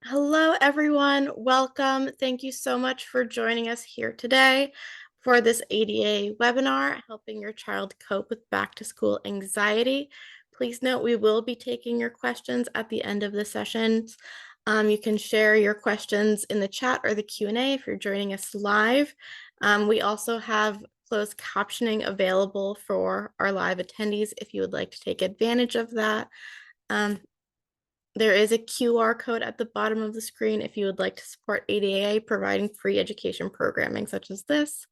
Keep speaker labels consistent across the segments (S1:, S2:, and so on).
S1: Hello, everyone. Welcome. Thank you so much for joining us here today for this ADA webinar, Helping Your Child Cope with Back to School Anxiety. Please note we will be taking your questions at the end of the sessions. You can share your questions in the chat or the Q&A if you're joining us live. We also have closed captioning available for our live attendees if you would like to take advantage of that. There is a QR code at the bottom of the screen if you would like to support ADAA providing free education programming such as this.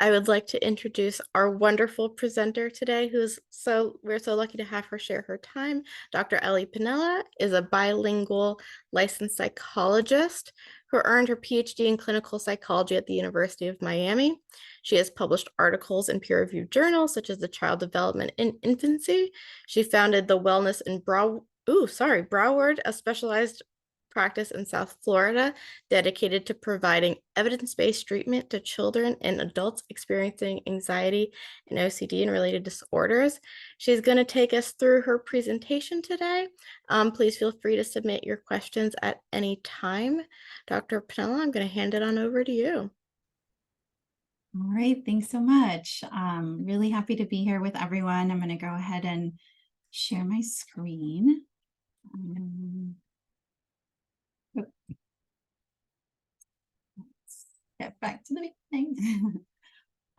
S1: I would like to introduce our wonderful presenter today, we're so lucky to have her share her time. Dr. Penela is a bilingual licensed psychologist who earned her PhD in clinical psychology at the University of Miami. She has published articles in peer-reviewed journals such as the Child Development in Infancy. She founded the Wellness in Broward, a specialized practice in South Florida dedicated to providing evidence-based treatment to children and adults experiencing anxiety and OCD and related disorders. She's going to take us through her presentation today. Please feel free to submit your questions at any time. Dr. Penela, I'm going to hand it on over to you.
S2: All right, thanks so much. Really happy to be here with everyone. I'm going to go ahead and share my screen. Let's get back to the beginning.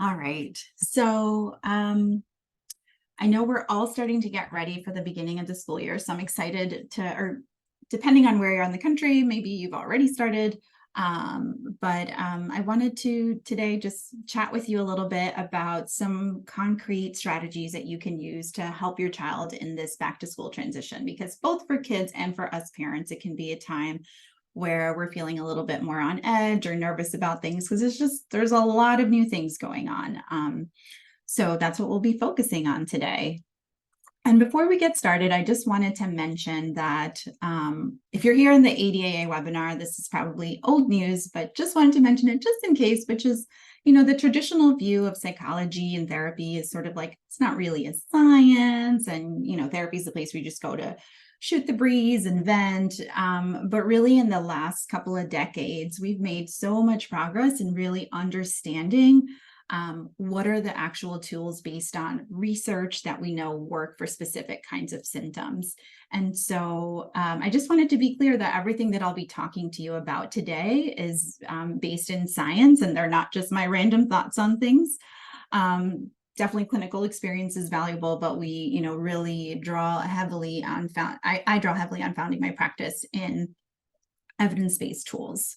S2: All right, so I know we're all starting to get ready for the beginning of the school year, so I'm excited to, or depending on where you're in the country, maybe you've already started. I wanted to today just chat with you a little bit about some concrete strategies that you can use to help your child in this back to school transition, because both for kids and for us parents, it can be a time where we're feeling a little bit more on edge or nervous about things because there's a lot of new things going on. So that's what we'll be focusing on today. And before we get started, I just wanted to mention that if you're here in the ADAA webinar, this is probably old news, but just wanted to mention it just in case, which is, the traditional view of psychology and therapy is sort of like, it's not really a science, and, therapy is the place where you just go to shoot the breeze and vent. But really in the last couple of decades, we've made so much progress in really understanding what are the actual tools based on research that we know work for specific kinds of symptoms. And so I just wanted to be clear that everything that I'll be talking to you about today is based in science, and they're not just my random thoughts on things. Definitely clinical experience is valuable, but we, really draw heavily on, I draw heavily on founding my practice in evidence-based tools,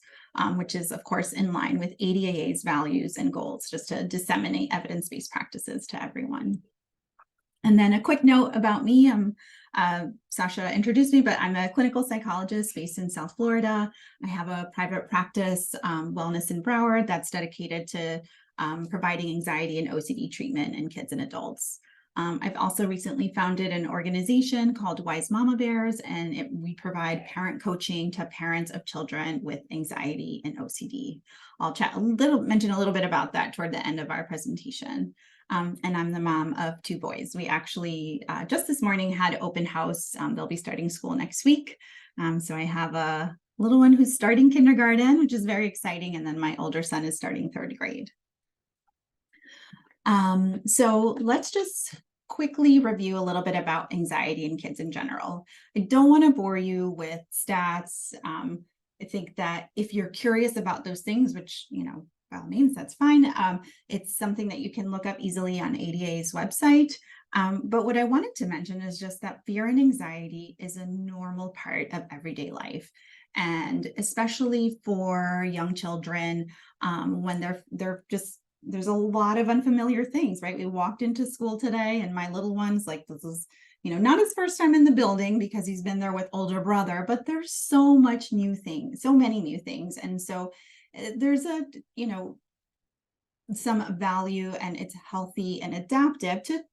S2: which is, of course, in line with ADAA's values and goals, just to disseminate evidence-based practices to everyone. And then a quick note about me. Sasha introduced me, but I'm a clinical psychologist based in South Florida. I have a private practice, Wellness in Broward, that's dedicated to providing anxiety and OCD treatment in kids and adults. I've also recently founded an organization called Wise Mama Bears, and we provide parent coaching to parents of children with anxiety and OCD. I'll mention a little bit about that toward the end of our presentation. And I'm the mom of two boys. We actually just this morning had open house. They'll be starting school next week. So I have a little one who's starting kindergarten, which is very exciting. And then my older son is starting third grade. So let's just quickly review a little bit about anxiety in kids in general. I don't want to bore you with stats. I think that if you're curious about those things, which, by all means, that's fine. It's something that you can look up easily on ADA's website. But what I wanted to mention is just that fear and anxiety is a normal part of everyday life. And especially for young children, when there's a lot of unfamiliar things, right? We walked into school today and my little one's like, this is, not his first time in the building because he's been there with older brother, but there's so many new things. And so there's some value, and it's healthy and adaptive to,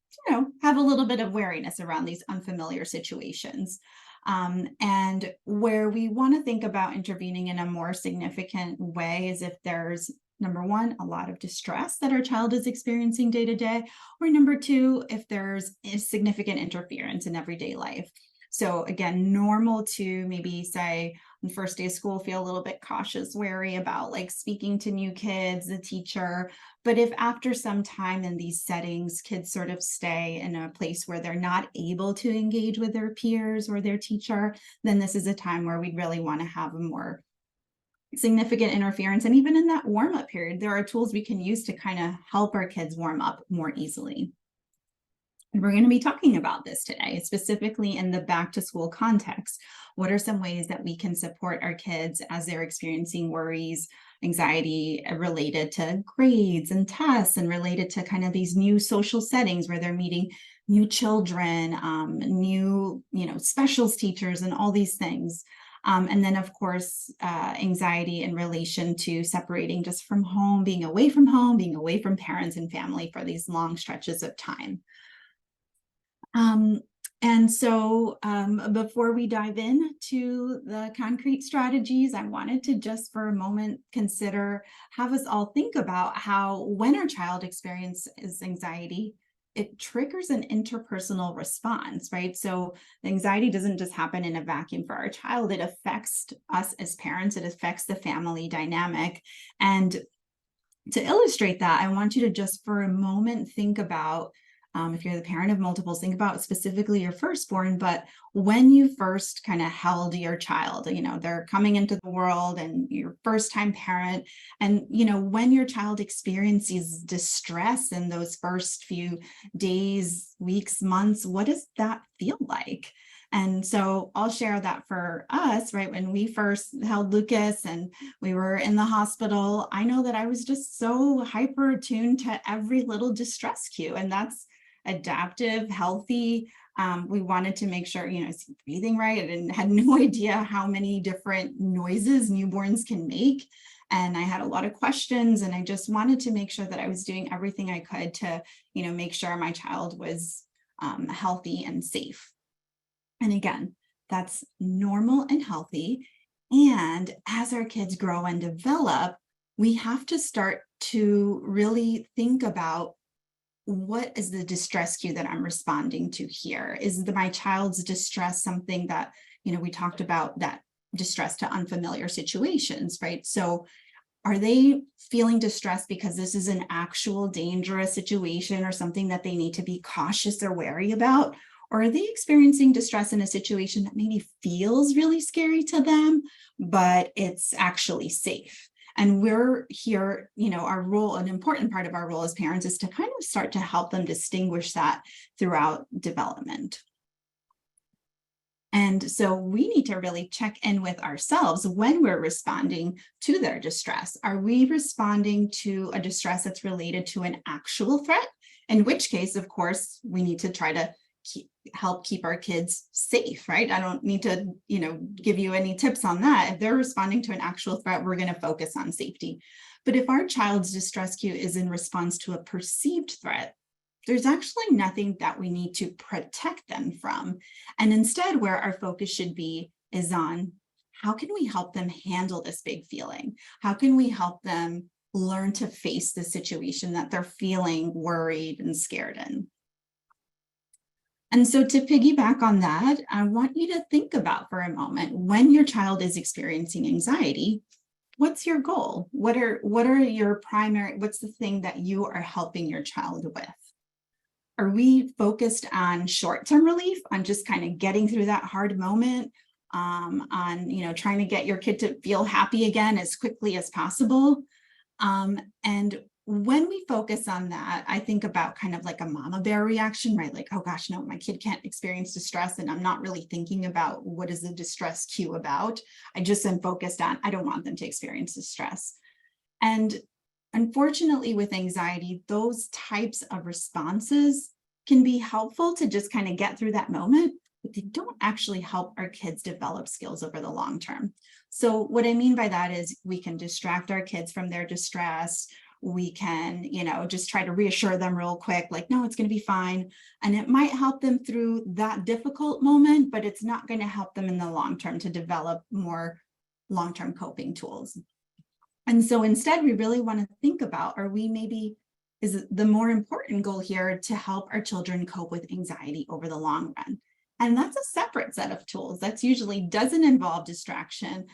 S2: have a little bit of wariness around these unfamiliar situations. And where we want to think about intervening in a more significant way is if there's, number one, a lot of distress that our child is experiencing day to day, or number two, if there's a significant interference in everyday life. So again, normal to maybe say on the first day of school, feel a little bit cautious, wary about like speaking to new kids, the teacher. But if after some time in these settings, kids sort of stay in a place where they're not able to engage with their peers or their teacher, then this is a time where we really want to have a more significant interference. And even in that warm-up period, there are tools we can use to kind of help our kids warm up more easily. And we're going to be talking about this today, specifically in the back to school context. What are some ways that we can support our kids as they're experiencing worries, anxiety related to grades and tests, and related to kind of these new social settings where they're meeting new children, new, specials teachers, and all these things. And then, of course, anxiety in relation to separating just from home, being away from parents and family for these long stretches of time. And so before we dive into the concrete strategies, I wanted to just for a moment have us all think about how when our child experiences anxiety, it triggers an interpersonal response, right? So the anxiety doesn't just happen in a vacuum for our child. It affects us as parents. It affects the family dynamic. And to illustrate that, I want you to just for a moment think about if you're the parent of multiples, think about specifically your firstborn, but when you first kind of held your child, they're coming into the world and your first time parent, and, when your child experiences distress in those first few days, weeks, months, what does that feel like? And so I'll share that for us, right? When we first held Lucas and we were in the hospital, I know that I was just so hyper attuned to every little distress cue, and that's adaptive, healthy. We wanted to make sure, is he breathing right? I had no idea how many different noises newborns can make. And I had a lot of questions, and I just wanted to make sure that I was doing everything I could to, make sure my child was healthy and safe. And again, that's normal and healthy. And as our kids grow and develop, we have to start to really think about what is the distress cue that I'm responding to here? Is my child's distress something that, we talked about that distress to unfamiliar situations, right? So are they feeling distressed because this is an actual dangerous situation or something that they need to be cautious or wary about? Or are they experiencing distress in a situation that maybe feels really scary to them, but it's actually safe? And we're here, our role, an important part of our role as parents is to kind of start to help them distinguish that throughout development. And so we need to really check in with ourselves when we're responding to their distress. Are we responding to a distress that's related to an actual threat? In which case, of course, we need to try to help keep our kids safe, right? I don't need to, give you any tips on that. If they're responding to an actual threat, we're going to focus on safety. But if our child's distress cue is in response to a perceived threat, there's actually nothing that we need to protect them from. And instead, where our focus should be is on how can we help them handle this big feeling? How can we help them learn to face the situation that they're feeling worried and scared in? And so to piggyback on that, I want you to think about for a moment, when your child is experiencing anxiety, what's your goal? What are your what's the thing that you are helping your child with? Are we focused on short-term relief, on just kind of getting through that hard moment, on, trying to get your kid to feel happy again as quickly as possible? And when we focus on that, I think about kind of like a mama bear reaction, right? Like, oh gosh, no, my kid can't experience distress. And I'm not really thinking about what is the distress cue about. I just am focused on, I don't want them to experience distress. And unfortunately, with anxiety, those types of responses can be helpful to just kind of get through that moment, but they don't actually help our kids develop skills over the long term. So what I mean by that is we can distract our kids from their distress. We can, just try to reassure them real quick, like, no, it's going to be fine. And it might help them through that difficult moment, but it's not going to help them in the long term to develop more long-term coping tools. And so instead, we really want to think about, is the more important goal here to help our children cope with anxiety over the long run? And that's a separate set of tools. That's usually doesn't involve distraction,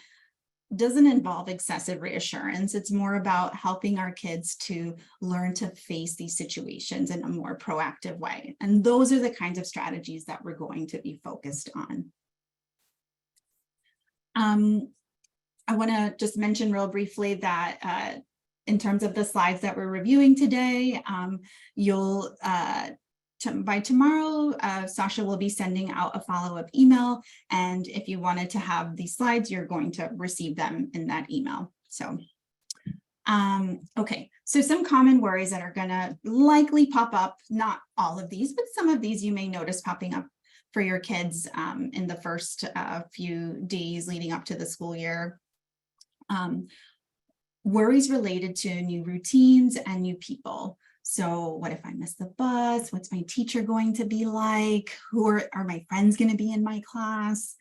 S2: doesn't involve excessive reassurance. It's more about helping our kids to learn to face these situations in a more proactive way. And those are the kinds of strategies that we're going to be focused on. I want to just mention real briefly that in terms of the slides that we're reviewing today, you'll by tomorrow, Sasha will be sending out a follow-up email. And if you wanted to have these slides, you're going to receive them in that email. So, okay, so some common worries that are going to likely pop up, not all of these, but some of these you may notice popping up for your kids in the first few days leading up to the school year. Worries related to new routines and new people. So what if I miss the bus? What's my teacher going to be like? Who are my friends going to be in my class?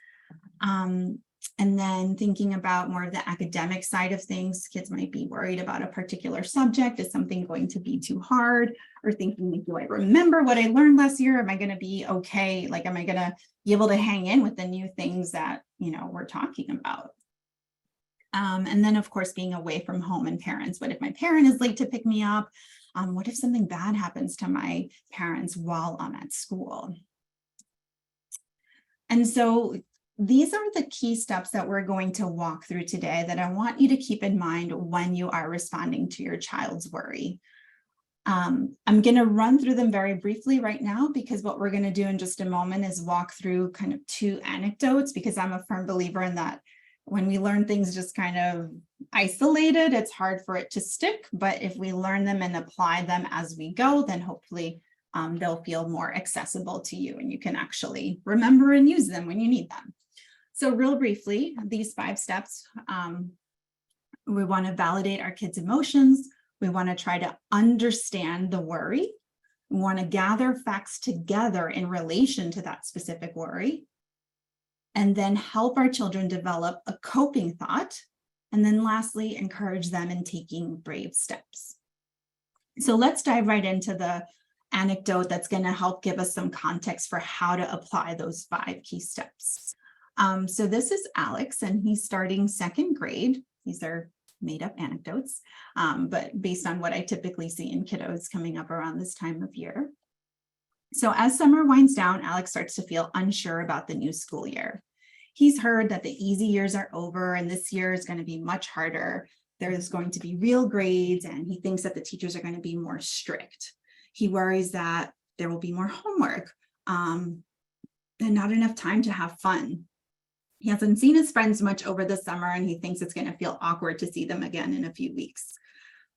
S2: And then thinking about more of the academic side of things, kids might be worried about a particular subject. Is something going to be too hard? Or thinking, do I remember what I learned last year? Am I going to be okay? Like, am I going to be able to hang in with the new things that, we're talking about? And then, of course, being away from home and parents. What if my parent is late to pick me up? What if something bad happens to my parents while I'm at school? And so these are the key steps that we're going to walk through today that I want you to keep in mind when you are responding to your child's worry. I'm going to run through them very briefly right now, because what we're going to do in just a moment is walk through kind of 2 anecdotes, because I'm a firm believer in that when we learn things just kind of isolated, it's hard for it to stick. But if we learn them and apply them as we go, then hopefully they'll feel more accessible to you and you can actually remember and use them when you need them. So real briefly, these 5 steps, we want to validate our kids' emotions. We want to try to understand the worry. We want to gather facts together in relation to that specific worry. And then help our children develop a coping thought. And then lastly, encourage them in taking brave steps. So let's dive right into the anecdote that's going to help give us some context for how to apply those 5 key steps. So this is Alex, and he's starting 2nd grade. These are made up anecdotes, but based on what I typically see in kiddos coming up around this time of year. So as summer winds down, Alex starts to feel unsure about the new school year. He's heard that the easy years are over and this year is going to be much harder. There's going to be real grades, and he thinks that the teachers are going to be more strict. He worries that there will be more homework and not enough time to have fun. He hasn't seen his friends much over the summer, and he thinks it's going to feel awkward to see them again in a few weeks.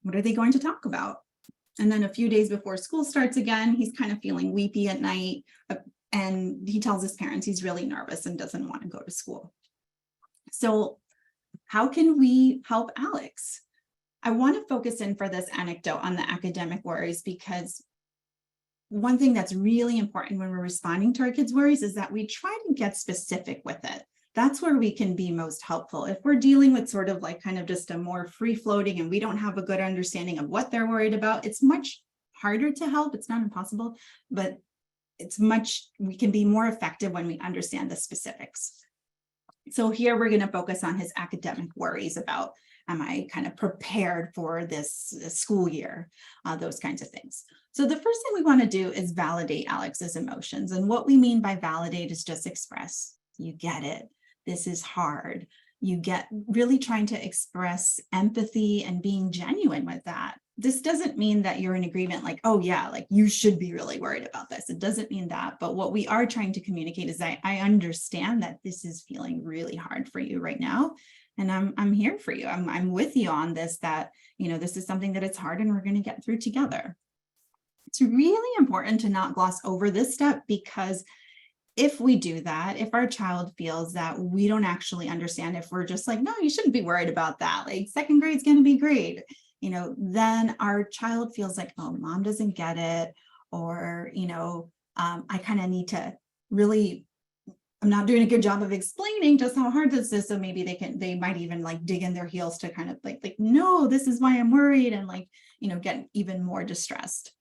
S2: What are they going to talk about? And then a few days before school starts again, he's kind of feeling weepy at night. And he tells his parents he's really nervous and doesn't want to go to school. So how can we help Alex? I want to focus in for this anecdote on the academic worries, because one thing that's really important when we're responding to our kids' worries is that we try to get specific with it. That's where we can be most helpful. If we're dealing with sort of like kind of just a more free floating and we don't have a good understanding of what they're worried about, it's much harder to help. It's not impossible, but we can be more effective when we understand the specifics. So here we're going to focus on his academic worries about, am I kind of prepared for this school year? Those kinds of things. So the first thing we want to do is validate Alex's emotions. And what we mean by validate is just express, you get it. This is hard. You get really trying to express empathy and being genuine with that. This doesn't mean that you're in agreement, like, oh yeah, like you should be really worried about this. It doesn't mean that. But what we are trying to communicate is that I understand that this is feeling really hard for you right now. And I'm here for you. I'm with you on this, that, this is something that it's hard and we're going to get through together. It's really important to not gloss over this step, because if we do that, if our child feels that we don't actually understand, if we're just like, no, you shouldn't be worried about that, like 2nd grade is going to be great, then our child feels like, oh, mom doesn't get it, or, I kind of need to really, I'm not doing a good job of explaining just how hard this is. So maybe they might even like dig in their heels to kind of like, no, this is why I'm worried, and get even more distressed.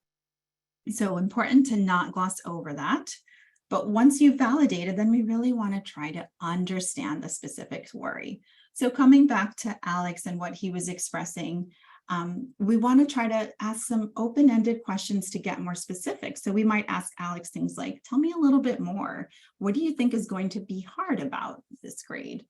S2: So important to not gloss over that. But once you've validated, then we really want to try to understand the specific worry. So coming back to Alex and what he was expressing, we want to try to ask some open-ended questions to get more specific. So we might ask Alex things like, tell me a little bit more. What do you think is going to be hard about this grade?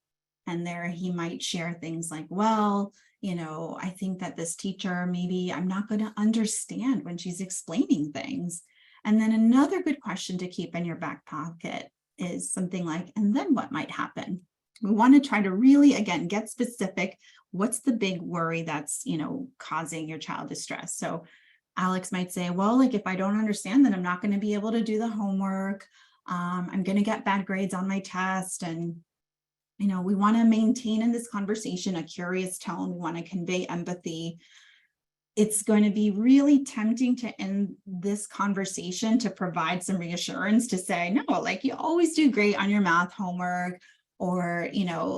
S2: And there he might share things like, well, I think that this teacher, maybe I'm not going to understand when she's explaining things. And then another good question to keep in your back pocket is something like, and then what might happen? We want to try to really, again, get specific. What's the big worry that's, causing your child distress? So Alex might say, well, like if I don't understand, then I'm not going to be able to do the homework. I'm going to get bad grades on my test. And we want to maintain in this conversation a curious tone. We want to convey empathy. It's going to be really tempting to end this conversation to provide some reassurance to say, no, like you always do great on your math homework, or,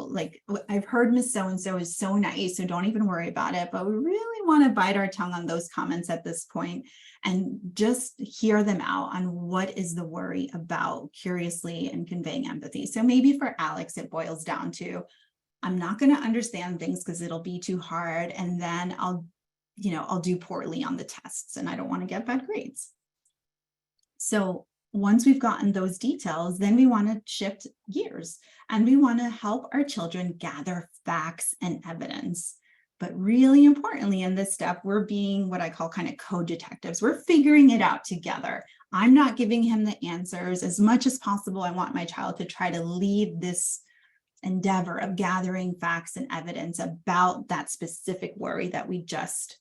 S2: like I've heard Miss So-and-so is so nice, so don't even worry about it. But we really want to bite our tongue on those comments at this point and just hear them out on what is the worry about, curiously, and conveying empathy. So maybe for Alex, it boils down to, I'm not going to understand things because it'll be too hard. And then I'll do poorly on the tests and I don't want to get bad grades. So once we've gotten those details, then we want to shift gears and we want to help our children gather facts and evidence. But really importantly, in this step, we're being what I call kind of co-detectives. We're figuring it out together. I'm not giving him the answers. As much as possible, I want my child to try to lead this endeavor of gathering facts and evidence about that specific worry that we just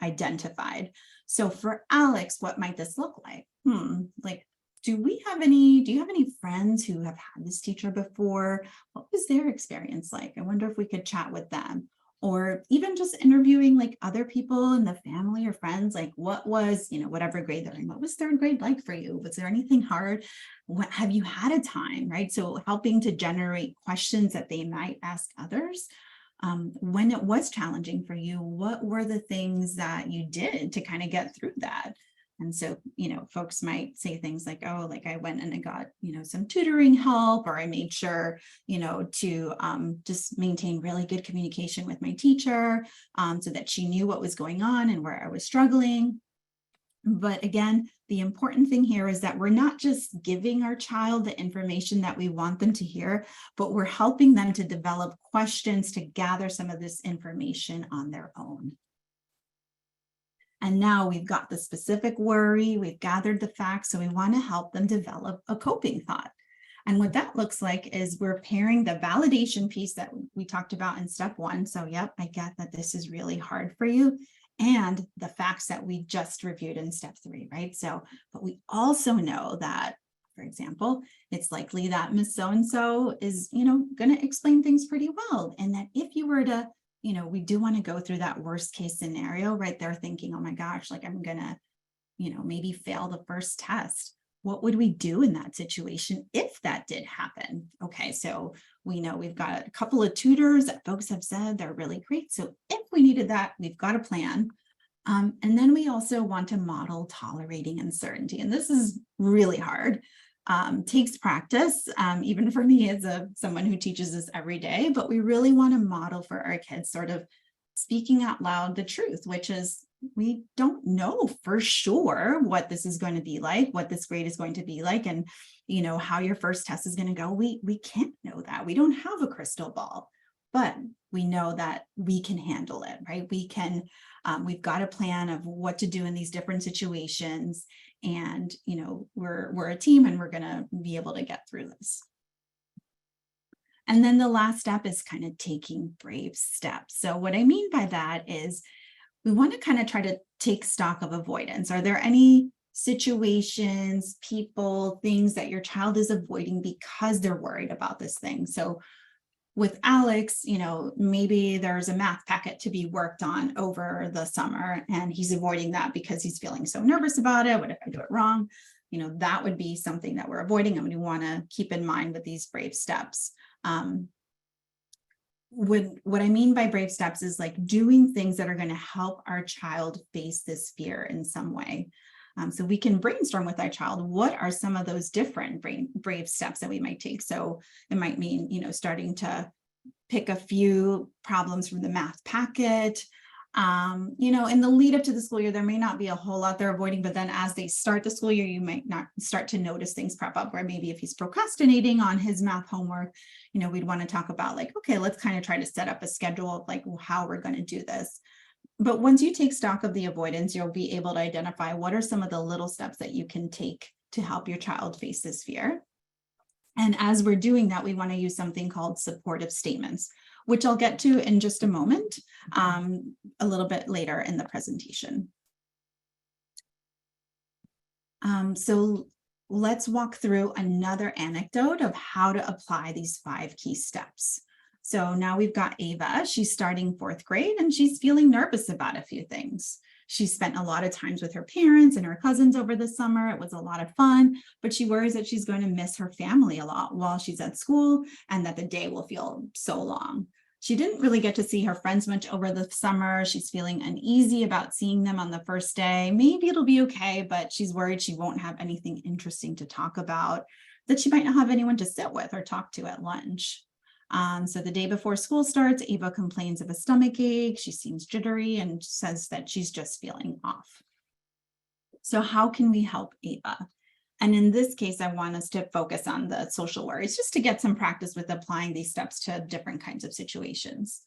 S2: identified. So for Alex, what might this look like? Like, do you have any friends who have had this teacher before? What was their experience like? I wonder if we could chat with them. Or even just interviewing like other people in the family or friends, like what was, whatever grade they're in, what was third grade like for you? Was there anything hard? What have you had a time, right? So helping to generate questions that they might ask others. When it was challenging for you, what were the things that you did to kind of get through that? And so, folks might say things like, oh, like I went and I got, some tutoring help, or I made sure, to just maintain really good communication with my teacher so that she knew what was going on and where I was struggling. But again, the important thing here is that we're not just giving our child the information that we want them to hear, but we're helping them to develop questions to gather some of this information on their own. And now we've got the specific worry, we've gathered the facts, so we want to help them develop a coping thought. And what that looks like is we're pairing the validation piece that we talked about in step 1. So, yep, I get that this is really hard for you, and the facts that we just reviewed in step 3, right? So, but we also know that, for example, it's likely that Miss So-and-so is, going to explain things pretty well. And that if you were to, we do want to go through that worst case scenario, right? They're thinking, oh my gosh, like I'm going to, maybe fail the first test. What would we do in that situation if that did happen? Okay, so we know we've got a couple of tutors that folks have said they're really great. So if we needed that, we've got a plan. And then we also want to model tolerating uncertainty. And this is really hard. Takes practice, even for me as someone who teaches this every day, but we really want to model for our kids sort of speaking out loud the truth, which is we don't know for sure what this is going to be like, what this grade is going to be like, and how your first test is going to go. We can't know that. We don't have a crystal ball, but we know that we can handle it, right? We can, we've got a plan of what to do in these different situations. And, we're a team and we're going to be able to get through this. And then the last step is kind of taking brave steps. So what I mean by that is we want to kind of try to take stock of avoidance. Are there any situations, people, things that your child is avoiding because they're worried about this thing? So with Alex, maybe there's a math packet to be worked on over the summer and he's avoiding that because he's feeling so nervous about it. What if I do it wrong? That would be something that we're avoiding and we want to keep in mind with these brave steps. What I mean by brave steps is like doing things that are going to help our child face this fear in some way. So we can brainstorm with our child, what are some of those different brave steps that we might take? So it might mean, starting to pick a few problems from the math packet. In the lead up to the school year, there may not be a whole lot they're avoiding, but then as they start the school year, you might not start to notice things prop up, where maybe if he's procrastinating on his math homework, we'd want to talk about like, okay, let's kind of try to set up a schedule of like how we're going to do this. But once you take stock of the avoidance, you'll be able to identify what are some of the little steps that you can take to help your child face this fear. And as we're doing that, we want to use something called supportive statements, which I'll get to in just a moment, a little bit later in the presentation. So let's walk through another anecdote of how to apply these 5 key steps. So now we've got Ava. She's starting 4th grade and she's feeling nervous about a few things. She spent a lot of times with her parents and her cousins over the summer. It was a lot of fun, but she worries that she's going to miss her family a lot while she's at school and that the day will feel so long. She didn't really get to see her friends much over the summer. She's feeling uneasy about seeing them on the first day. Maybe it'll be okay, but she's worried she won't have anything interesting to talk about, that she might not have anyone to sit with or talk to at lunch. So the day before school starts, Ava complains of a stomach ache. She seems jittery and says that she's just feeling off. So how can we help Ava? And in this case, I want us to focus on the social worries, just to get some practice with applying these steps to different kinds of situations.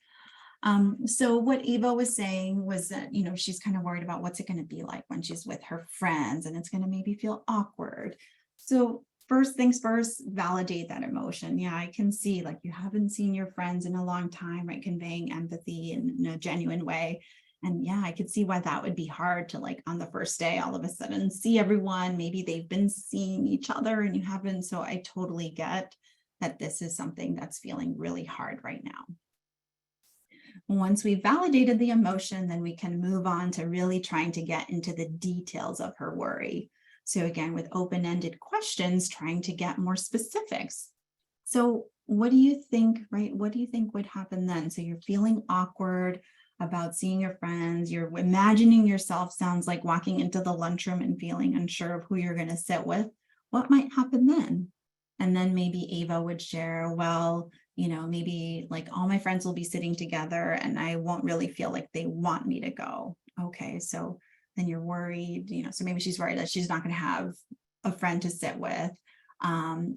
S2: So what Ava was saying was that, she's kind of worried about what's it going to be like when she's with her friends, and it's going to maybe feel awkward. So first things first, validate that emotion. Yeah, I can see like you haven't seen your friends in a long time, right? Conveying empathy in a genuine way. And yeah, I could see why that would be hard to like on the first day, all of a sudden see everyone. Maybe they've been seeing each other and you haven't. So I totally get that this is something that's feeling really hard right now. Once we've validated the emotion, then we can move on to really trying to get into the details of her worry. So again, with open-ended questions, trying to get more specifics. So what do you think, right? What do you think would happen then? So you're feeling awkward about seeing your friends. You're imagining yourself, sounds like walking into the lunchroom and feeling unsure of who you're going to sit with. What might happen then? And then maybe Ava would share, well, maybe like all my friends will be sitting together and I won't really feel like they want me to go. Okay, so then you're worried, so maybe she's worried that she's not going to have a friend to sit with.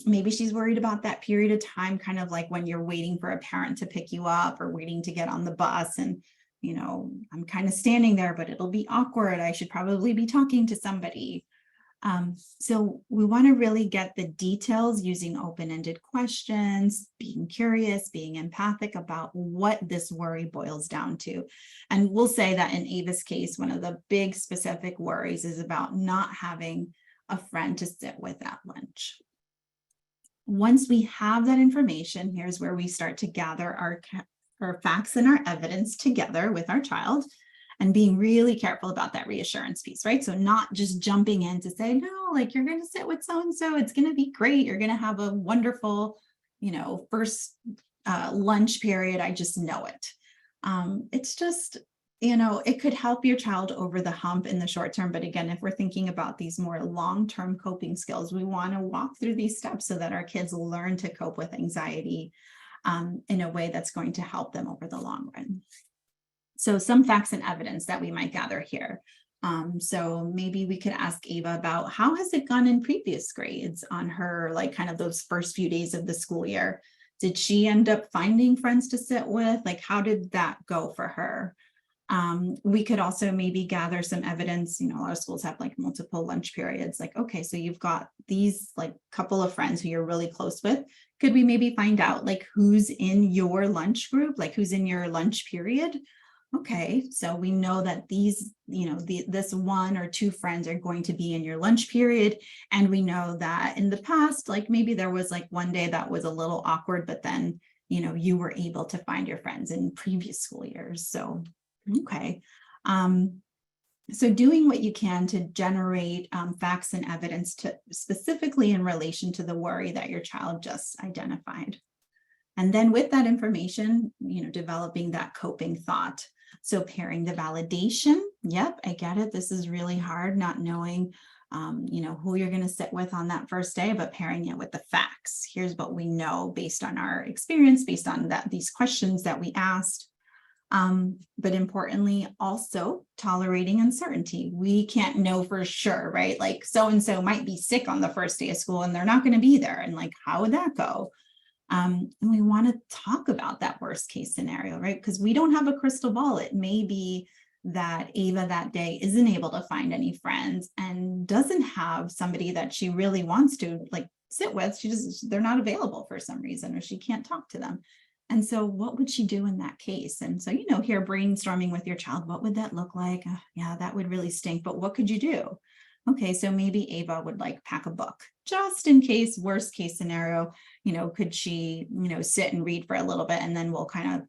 S2: Maybe she's worried about that period of time, kind of like when you're waiting for a parent to pick you up or waiting to get on the bus and, I'm kind of standing there, but it'll be awkward. I should probably be talking to somebody. So we want to really get the details using open-ended questions, being curious, being empathic about what this worry boils down to. And we'll say that in Ava's case, one of the big specific worries is about not having a friend to sit with at lunch. Once we have that information, here's where we start to gather our facts and our evidence together with our child, and being really careful about that reassurance piece, right? So not just jumping in to say, no, like you're going to sit with so-and-so, it's going to be great. You're going to have a wonderful, first lunch period. I just know it. It's just, it could help your child over the hump in the short term. But again, if we're thinking about these more long-term coping skills, we want to walk through these steps so that our kids learn to cope with anxiety in a way that's going to help them over the long run. So some facts and evidence that we might gather here. So maybe we could ask Ava about how has it gone in previous grades on her, like kind of those first few days of the school year. Did she end up finding friends to sit with? Like, how did that go for her? We could also maybe gather some evidence. A lot of schools have like multiple lunch periods. Like, okay, so you've got these like couple of friends who you're really close with. Could we maybe find out like who's in your lunch group, like who's in your lunch period? Okay, so we know that these, this 1 or 2 friends are going to be in your lunch period. And we know that in the past, like maybe there was like one day that was a little awkward, but then, you were able to find your friends in previous school years. So, okay. So doing what you can to generate facts and evidence to specifically in relation to the worry that your child just identified. And then with that information, developing that coping thought. So pairing the validation, yep, I get it. This is really hard, not knowing who you're going to sit with on that first day, but pairing it with the facts. Here's what we know based on our experience, based on these questions that we asked. But importantly, also tolerating uncertainty. We can't know for sure, right? Like so-and-so might be sick on the first day of school and they're not going to be there. And like, how would that go? And we want to talk about that worst case scenario, right? Because we don't have a crystal ball. It may be that Ava that day isn't able to find any friends and doesn't have somebody that she really wants to like sit with. They're not available for some reason, or she can't talk to them. And so what would she do in that case? And so, here brainstorming with your child, what would that look like? Yeah, that would really stink, but what could you do? Okay, so maybe Ava would like pack a book just in case, worst case scenario, could she, sit and read for a little bit, and then we'll kind of,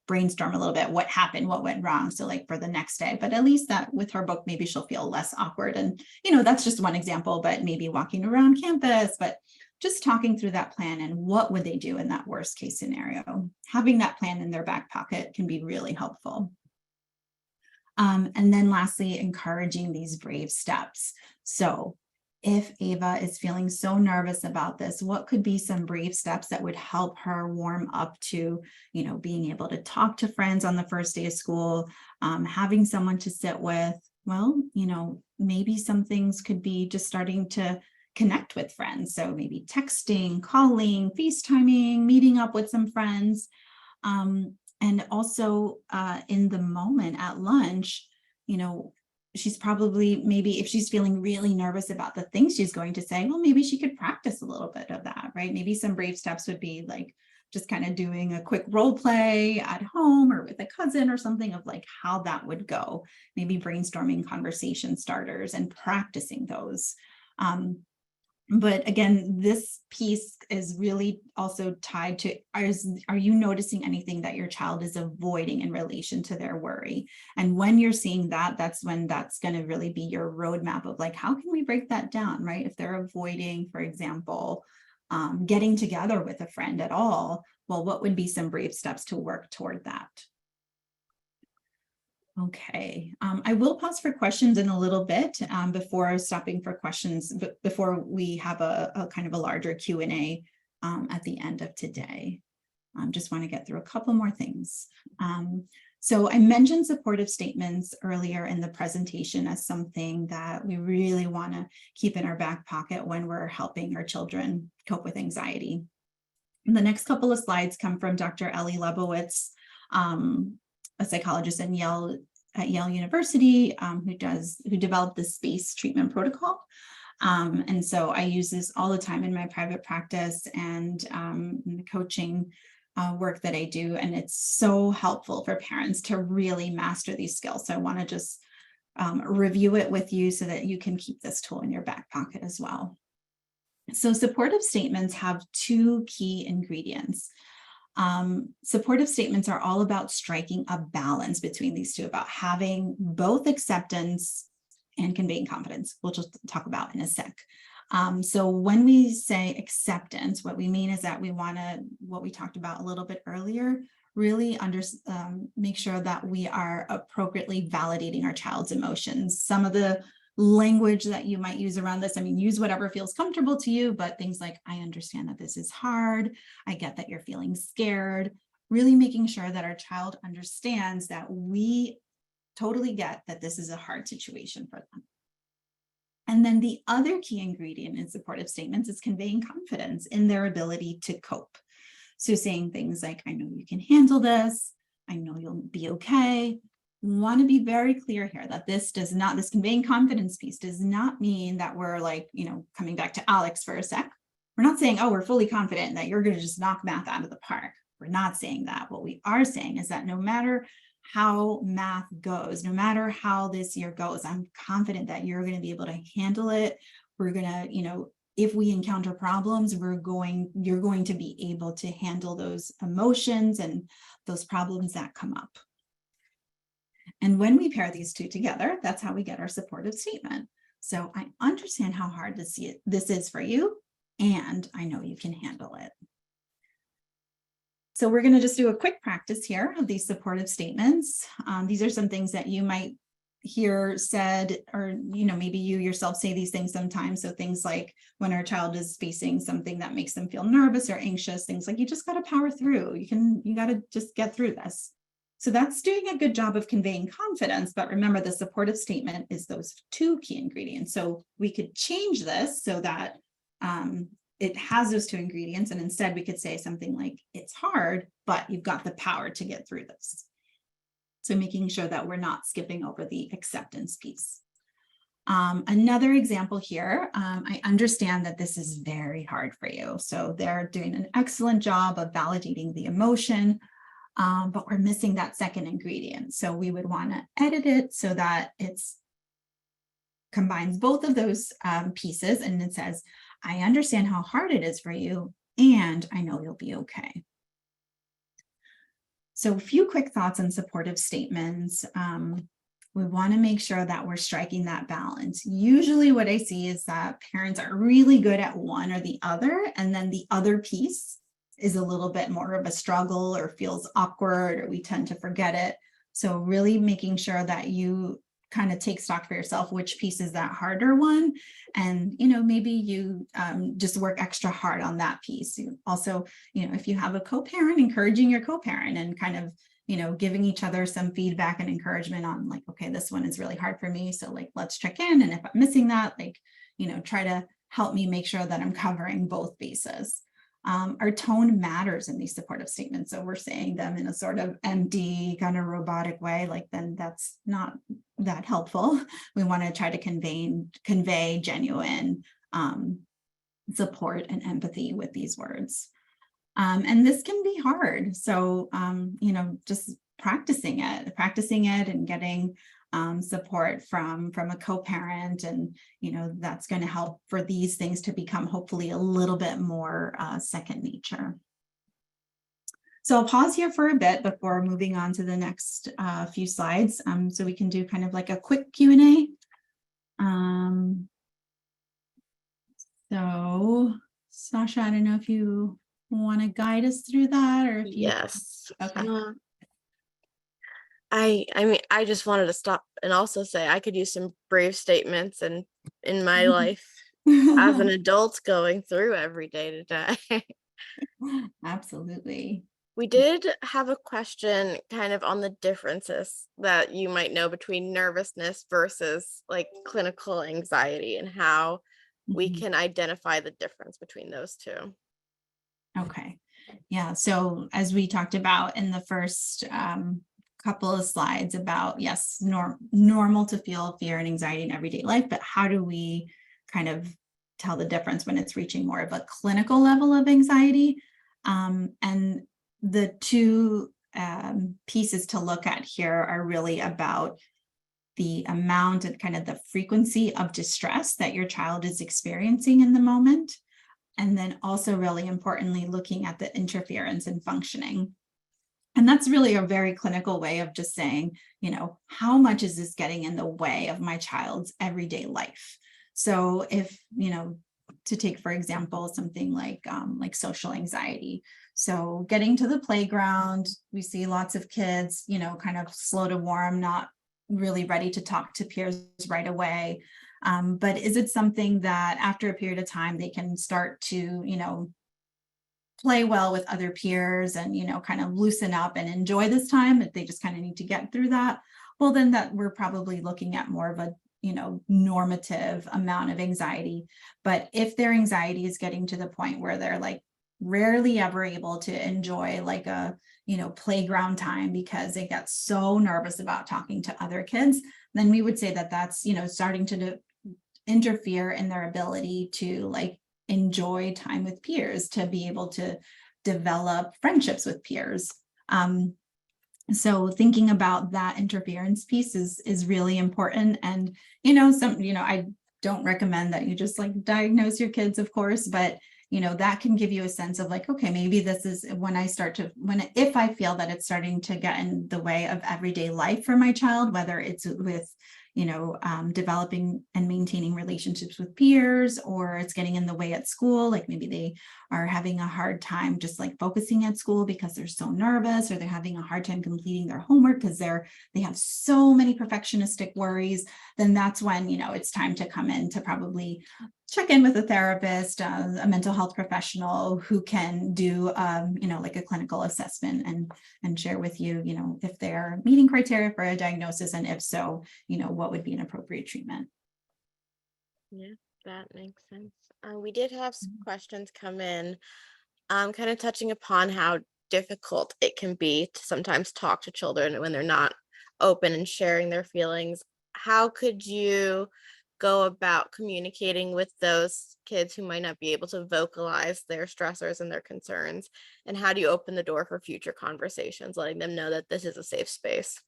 S2: brainstorm a little bit what happened, what went wrong. So like for the next day, but at least that with her book, maybe she'll feel less awkward. And, that's just one example, but maybe walking around campus, but just talking through that plan and what would they do in that worst case scenario. Having that plan in their back pocket can be really helpful. And then lastly, encouraging these brave steps. So if Ava is feeling so nervous about this, what could be some brave steps that would help her warm up to, being able to talk to friends on the first day of school, having someone to sit with? Well, maybe some things could be just starting to connect with friends. So maybe texting, calling, FaceTiming, meeting up with some friends. And also in the moment at lunch, she's probably, maybe if she's feeling really nervous about the things she's going to say, well, maybe she could practice a little bit of that, right? Maybe some brave steps would be like just kind of doing a quick role play at home or with a cousin or something of like how that would go. Maybe brainstorming conversation starters and practicing those. But again, this piece is really also tied to, are you noticing anything that your child is avoiding in relation to their worry? And when you're seeing that, that's when that's going to really be your roadmap of like, how can we break that down, right? If they're avoiding, for example, getting together with a friend at all, well, what would be some brave steps to work toward that? Okay, I will pause for questions in a little bit before stopping for questions, but before we have a kind of a larger Q&A at the end of today. Just want to get through a couple more things. So I mentioned supportive statements earlier in the presentation as something that we really want to keep in our back pocket when we're helping our children cope with anxiety. And the next couple of slides come from Dr. Ellie Lebowitz, a psychologist at Yale University, who developed the SPACE treatment protocol. And so I use this all the time in my private practice and in the coaching work that I do. And it's so helpful for parents to really master these skills. So I want to just review it with you so that you can keep this tool in your back pocket as well. So supportive statements have two key ingredients. Supportive statements are all about striking a balance between these two, about having both acceptance and conveying confidence. We'll just talk about in a sec. So when we say acceptance, what we mean is that we want to, what we talked about a little bit earlier, really make sure that we are appropriately validating our child's emotions. Some of the language that you might use around this, use whatever feels comfortable to you, but things like, I understand that this is hard. I get that you're feeling scared. Really making sure that our child understands that we totally get that this is a hard situation for them. And then the other key ingredient in supportive statements is conveying confidence in their ability to cope. So saying things like, I know you can handle this. I know you'll be okay. Want to be very clear here that this conveying confidence piece does not mean that we're like, coming back to Alex for a sec. We're not saying, oh, we're fully confident that you're going to just knock math out of the park. We're not saying that. What we are saying is that no matter how math goes, no matter how this year goes, I'm confident that you're going to be able to handle it. We're going to, if we encounter problems, you're going to be able to handle those emotions and those problems that come up. And when we pair these two together, that's how we get our supportive statement. So I understand how hard this is for you, and I know you can handle it. So we're going to just do a quick practice here of these supportive statements. These are some things that you might hear said, or, maybe you yourself say these things sometimes. So things like when our child is facing something that makes them feel nervous or anxious, things like, you just got to power through. You got to just get through this. So that's doing a good job of conveying confidence. But remember, the supportive statement is those two key ingredients. So we could change this so that it has those two ingredients. And instead we could say something like, it's hard, but you've got the power to get through this. So making sure that we're not skipping over the acceptance piece. Another example here, I understand that this is very hard for you. So they're doing an excellent job of validating the emotion, but we're missing that second ingredient. So we would want to edit it so that it's combines both of those pieces, and it says, I understand how hard it is for you, and I know you'll be okay. So a few quick thoughts on supportive statements. We want to make sure that we're striking that balance. Usually what I see is that parents are really good at one or the other, and then the other piece is a little bit more of a struggle or feels awkward, or we tend to forget it. So really making sure that you kind of take stock for yourself, which piece is that harder one. And, maybe you just work extra hard on that piece. You also, if you have a co-parent, encouraging your co-parent and kind of, giving each other some feedback and encouragement on like, okay, this one is really hard for me. So like, let's check in. And if I'm missing that, like, try to help me make sure that I'm covering both bases. Our tone matters in these supportive statements. So we're saying them in a sort of empty kind of robotic way, like then that's not that helpful. We want to try to convey genuine support and empathy with these words. And this can be hard. So, just practicing it and getting support from a co-parent, and that's going to help for these things to become hopefully a little bit more second nature. So I'll pause here for a bit before moving on to the next few slides, so we can do kind of like a quick Q&A. So Sasha, I don't know if you want to guide us through that, or if you...
S1: Yes.
S2: Okay.
S1: I mean, I just wanted to stop and also say I could use some brave statements in my life as an adult going through every day to day.
S2: Absolutely.
S1: We did have a question kind of on the differences that you might know between nervousness versus like clinical anxiety, and how we
S2: Mhm.
S1: can identify the difference between those two.
S2: Okay. Yeah. So as we talked about in the first couple of slides about, yes, normal to feel fear and anxiety in everyday life, but how do we kind of tell the difference when it's reaching more of a clinical level of anxiety? And the two pieces to look at here are really about the amount and kind of the frequency of distress that your child is experiencing in the moment. And then also really importantly, looking at the interference in functioning. And that's really a very clinical way of just saying, how much is this getting in the way of my child's everyday life? So if, to take, for example, something like social anxiety. So getting to the playground, we see lots of kids, kind of slow to warm, not really ready to talk to peers right away. But is it something that after a period of time, they can start to, play well with other peers and, kind of loosen up and enjoy this time, if they just kind of need to get through that? Well, then that we're probably looking at more of a, normative amount of anxiety. But if their anxiety is getting to the point where they're like rarely ever able to enjoy like a, playground time because they get so nervous about talking to other kids, then we would say that that's, starting to interfere in their ability to like enjoy time with peers, to be able to develop friendships with peers. So thinking about that interference piece is really important. And, I don't recommend that you just like diagnose your kids, of course, but that can give you a sense of like, okay, maybe this is when I start to, if I feel that it's starting to get in the way of everyday life for my child, whether it's with, developing and maintaining relationships with peers, or it's getting in the way at school. Like maybe they are having a hard time just like focusing at school because they're so nervous, or they're having a hard time completing their homework because they have so many perfectionistic worries. Then that's when, it's time to come in to probably check in with a therapist, a mental health professional who can do, like a clinical assessment and share with you, if they're meeting criteria for a diagnosis, and if so, what would be an appropriate treatment.
S1: Yeah, that makes sense. We did have some questions come in, kind of touching upon how difficult it can be to sometimes talk to children when they're not open and sharing their feelings. How could you go about communicating with those kids who might not be able to vocalize their stressors and their concerns? And how do you open the door for future conversations, letting them know that this is a safe space?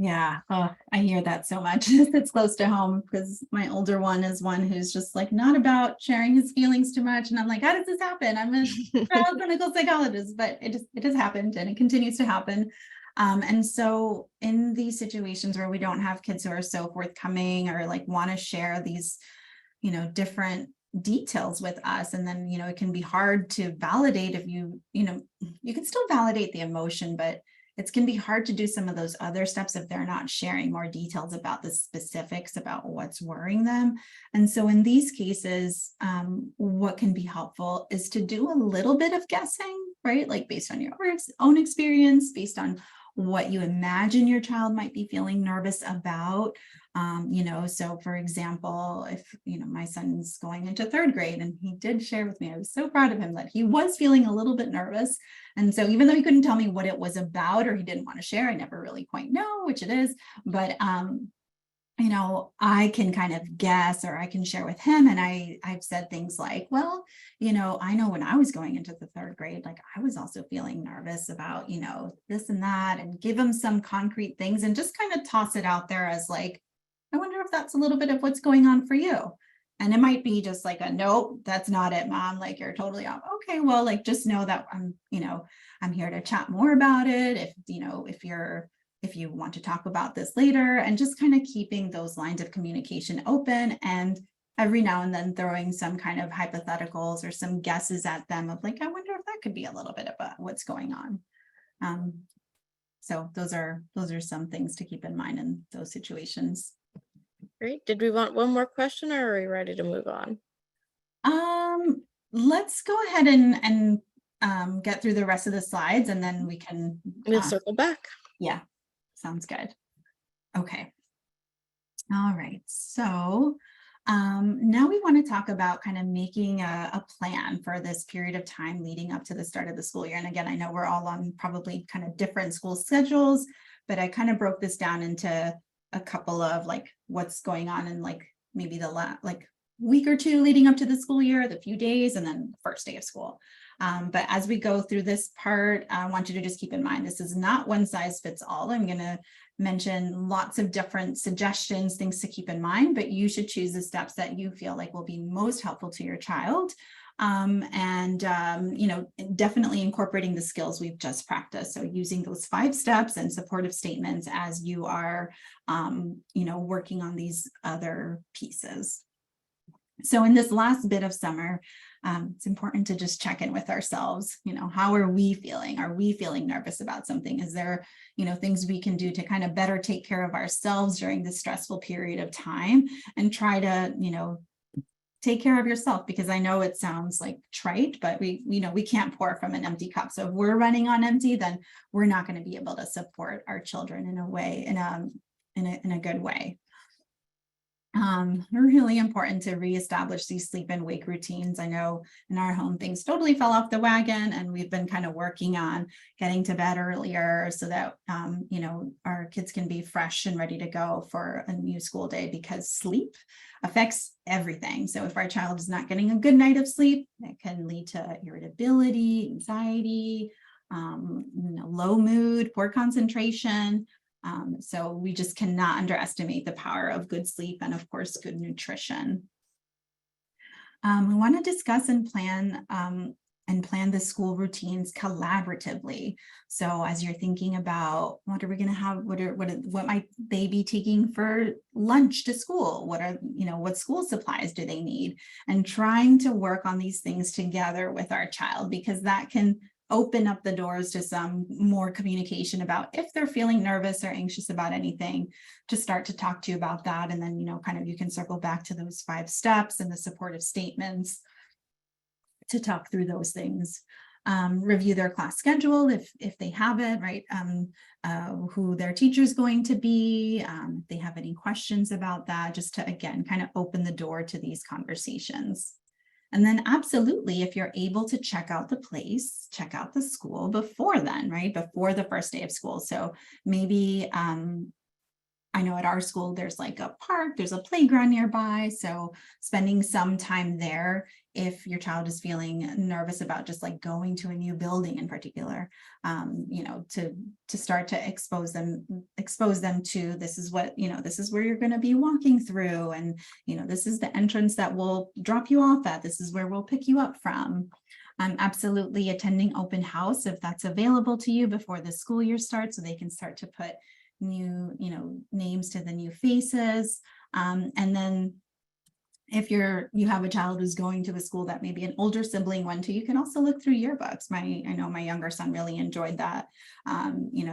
S2: Yeah. Oh, I hear that so much. It's close to home because my older one is one who's just like not about sharing his feelings too much. And I'm like, how does this happen? I'm a child clinical psychologist, but it has happened and it continues to happen. And so in these situations where we don't have kids who are so forthcoming or like want to share these, different details with us, and then, it can be hard to validate if you can still validate the emotion, but it can be hard to do some of those other steps if they're not sharing more details about the specifics about what's worrying them. And so in these cases, what can be helpful is to do a little bit of guessing, right? Like based on your own experience, based on what you imagine your child might be feeling nervous about. So for example, if, my son's going into third grade, and he did share with me, I was so proud of him that he was feeling a little bit nervous. And so even though he couldn't tell me what it was about, or he didn't want to share, I never really quite know which it is, but I can kind of guess, or I can share with him. And I've said things like, well, I know when I was going into the third grade, like I was also feeling nervous about, this and that, and give him some concrete things and just kind of toss it out there as like, I wonder if that's a little bit of what's going on for you. And it might be just like nope, that's not it, mom. Like you're totally off. Okay, well, like just know that I'm here to chat more about it. If you want to talk about this later, and just kind of keeping those lines of communication open, and every now and then throwing some kind of hypotheticals or some guesses at them of like, I wonder if that could be a little bit about what's going on. So those are some things to keep in mind in those situations.
S1: Great. Did we want one more question, or are we ready to move on?
S2: Let's go ahead and get through the rest of the slides, and then we can
S1: We'll circle back.
S2: yeah, sounds good. Okay. All right. So now we want to talk about kind of making a plan for this period of time leading up to the start of the school year. And again, I know we're all on probably kind of different school schedules, but I kind of broke this down into a couple of like what's going on in like maybe the week or two leading up to the school year, the few days, and then the first day of school. But as we go through this part, I want you to just keep in mind, this is not one size fits all. I'm going to mention lots of different suggestions, things to keep in mind, but you should choose the steps that you feel like will be most helpful to your child. Definitely incorporating the skills we've just practiced. So using those 5 steps and supportive statements as you are, working on these other pieces. So in this last bit of summer, it's important to just check in with ourselves. How are we feeling? Are we feeling nervous about something? Is there, things we can do to kind of better take care of ourselves during this stressful period of time, and try to, take care of yourself? Because I know it sounds like trite, but we can't pour from an empty cup. So if we're running on empty, then we're not going to be able to support our children in a good way. Really important to reestablish these sleep and wake routines. I know in our home things totally fell off the wagon, and we've been kind of working on getting to bed earlier so that our kids can be fresh and ready to go for a new school day, because sleep affects everything. So if our child is not getting a good night of sleep, it can lead to irritability, anxiety, low mood, poor concentration. So we just cannot underestimate the power of good sleep and, of course, good nutrition. We want to discuss and plan and plan the school routines collaboratively. So as you're thinking about what are we going to have, what might they be taking for lunch to school? What are, what school supplies do they need? And trying to work on these things together with our child, because that can open up the doors to some more communication about if they're feeling nervous or anxious about anything, to start to talk to you about that. And then, kind of you can circle back to those 5 steps and the supportive statements to talk through those things. Review their class schedule if they have it, right? Who their teacher is going to be, if they have any questions about that, just to, again, kind of open the door to these conversations. And then absolutely, if you're able to check out the place, check out the school before then, right? Before the first day of school. So maybe I know at our school, there's like a park, there's a playground nearby. So spending some time there, if your child is feeling nervous about just like going to a new building in particular, to start to expose them to, this is what, this is where you're going to be walking through. And, this is the entrance that we'll drop you off at. This is where we'll pick you up from. Absolutely attending open house if that's available to you before the school year starts, so they can start to put new, names to the new faces. And then if you have a child who's going to a school that maybe an older sibling went to, you can also look through yearbooks. I know my younger son really enjoyed that,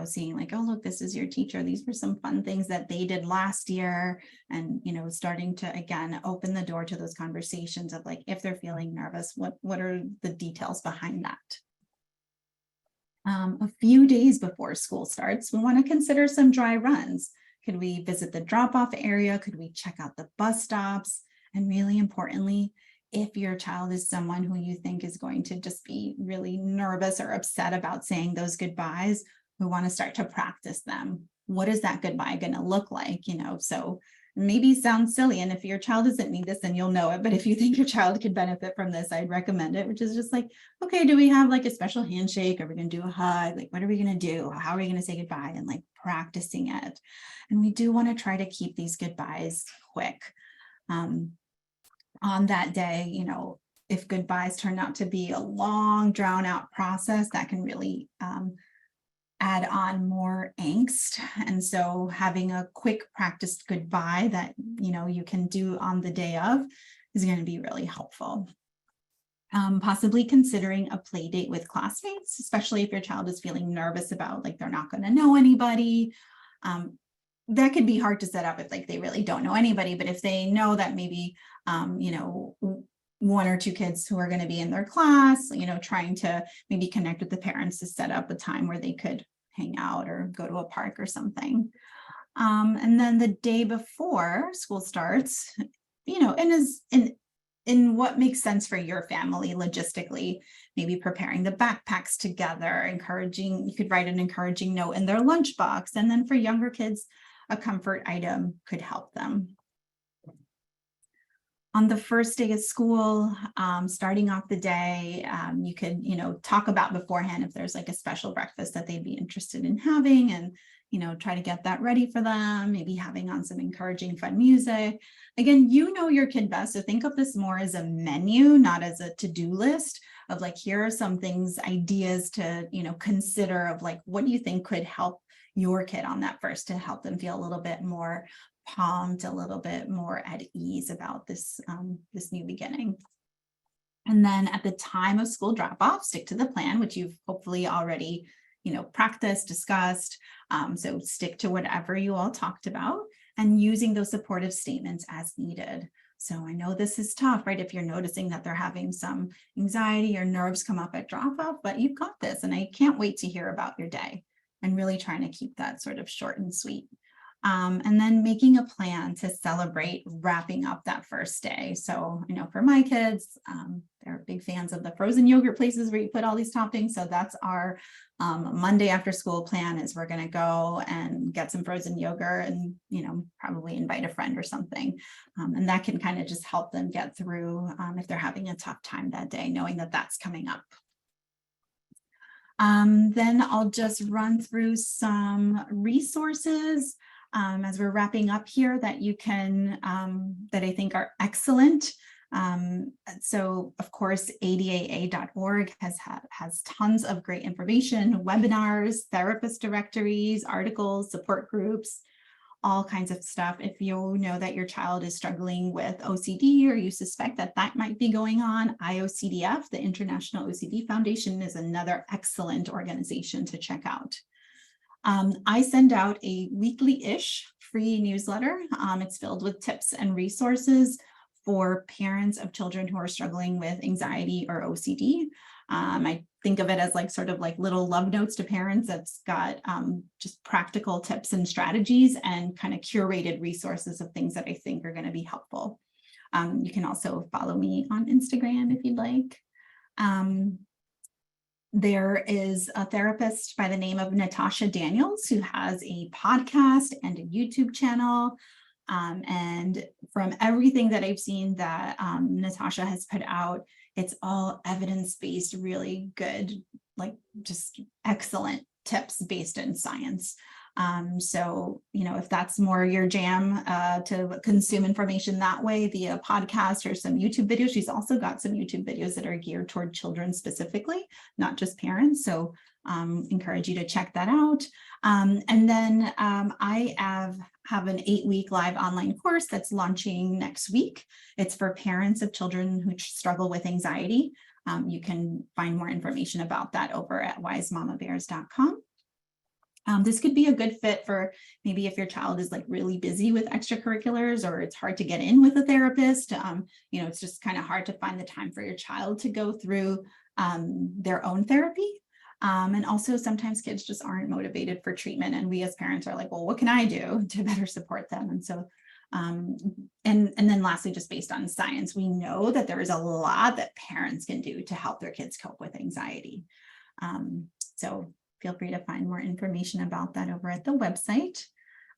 S2: seeing like, oh, look, this is your teacher. These were some fun things that they did last year. And, starting to, again, open the door to those conversations of like, if they're feeling nervous, what are the details behind that? A few days before school starts, we want to consider some dry runs. Could we visit the drop-off area? Could we check out the bus stops? And really importantly, if your child is someone who you think is going to just be really nervous or upset about saying those goodbyes, we want to start to practice them. What is that goodbye going to look like? So maybe sounds silly. And if your child doesn't need this, then you'll know it. But if you think your child could benefit from this, I'd recommend it, which is just like, okay, do we have like a special handshake? Are we going to do a hug? Like, what are we going to do? How are we going to say goodbye? And like practicing it. And we do want to try to keep these goodbyes quick. On that day, if goodbyes turn out to be a long, drawn out process, that can really add on more angst. And so having a quick practiced goodbye that, you can do on the day of is going to be really helpful. Possibly considering a play date with classmates, especially if your child is feeling nervous about like they're not going to know anybody. That could be hard to set up if like they really don't know anybody, but if they know that maybe, 1 or 2 kids who are going to be in their class, trying to maybe connect with the parents to set up a time where they could hang out or go to a park or something. And then the day before school starts, in what makes sense for your family logistically, maybe preparing the backpacks together, you could write an encouraging note in their lunchbox. And then for younger kids, a comfort item could help them. On the first day of school, starting off the day, you could, talk about beforehand if there's like a special breakfast that they'd be interested in having, and, try to get that ready for them, maybe having on some encouraging, fun music. Again, your kid best. So think of this more as a menu, not as a to-do list of like, here are some things, ideas to, consider of like, what do you think could help your kid on that first, to help them feel a little bit more pumped, a little bit more at ease about this new beginning. And then at the time of school drop off, stick to the plan, which you've hopefully already practiced, discussed. So stick to whatever you all talked about, and using those supportive statements as needed. So I know this is tough, right? If you're noticing that they're having some anxiety or nerves come up at drop off, but you've got this, and I can't wait to hear about your day, and really trying to keep that sort of short and sweet. And then making a plan to celebrate wrapping up that first day. So, for my kids, they're big fans of the frozen yogurt places where you put all these toppings. So that's our Monday after school plan, is we're going to go and get some frozen yogurt and, probably invite a friend or something. And that can kind of just help them get through if they're having a tough time that day, knowing that that's coming up. Then I'll just run through some resources as we're wrapping up here that you can, that I think are excellent So of course, ADAA.org has tons of great information, webinars, therapist directories, articles, support groups, all kinds of stuff. If you know that your child is struggling with OCD or you suspect that that might be going on, IOCDF, the International OCD Foundation, is another excellent organization to check out. I send out a weekly-ish free newsletter. It's filled with tips and resources for parents of children who are struggling with anxiety or OCD. I think of it as like sort of like little love notes to parents that's got just practical tips and strategies and kind of curated resources of things that I think are going to be helpful. You can also follow me on Instagram if you'd like. There is a therapist by the name of Natasha Daniels who has a podcast and a YouTube channel. And from everything that I've seen that Natasha has put out, it's all evidence-based, really good, like just excellent tips based in science. So, if that's more your jam to consume information that way via podcast or some YouTube videos, she's also got some YouTube videos that are geared toward children specifically, not just parents. So encourage you to check that out. And then I have an 8-week live online course that's launching next week. It's for parents of children who struggle with anxiety. You can find more information about that over at wisemamabears.com. This could be a good fit for maybe if your child is like really busy with extracurriculars or it's hard to get in with a therapist. It's just kind of hard to find the time for your child to go through their own therapy. And also sometimes kids just aren't motivated for treatment. And we as parents are like, well, what can I do to better support them? And so, and then lastly, just based on science, we know that there is a lot that parents can do to help their kids cope with anxiety. So feel free to find more information about that over at the website.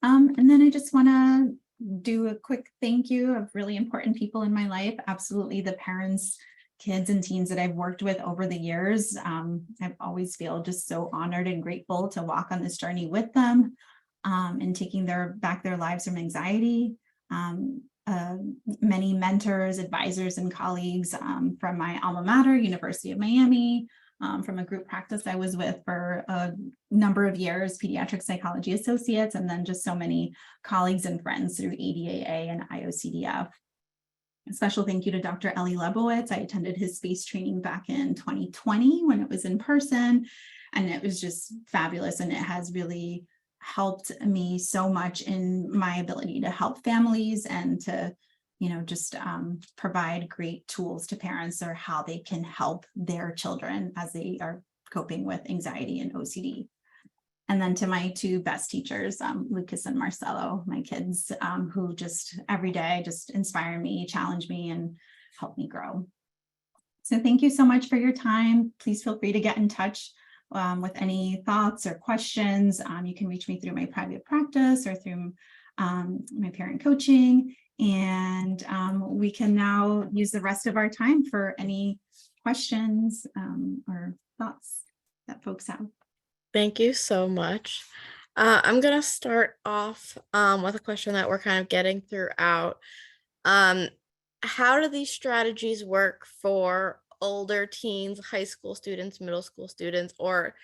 S2: And then I just want to do a quick thank you of really important people in my life. Absolutely the parents, kids, and teens that I've worked with over the years. I've always feel just so honored and grateful to walk on this journey with them and taking back their lives from anxiety. Many mentors, advisors, and colleagues from my alma mater, University of Miami, from a group practice I was with for a number of years, pediatric psychology associates, and then just so many colleagues and friends through ADAA and IOCDF. A special thank you to Dr. Ellie Lebowitz. I attended his space training back in 2020 when it was in person, and it was just fabulous. And it has really helped me so much in my ability to help families and to just provide great tools to parents or how they can help their children as they are coping with anxiety and OCD. And then to my two best teachers, Lucas and Marcelo, my kids, who just every day just inspire me, challenge me, and help me grow. So thank you so much for your time. Please feel free to get in touch with any thoughts or questions. You can reach me through my private practice or through my parent coaching. And we can now use the rest of our time for any questions or thoughts that folks have.
S1: Thank you so much. I'm going to start off with a question that we're kind of getting throughout. How do these strategies work for older teens, high school students, middle school students, or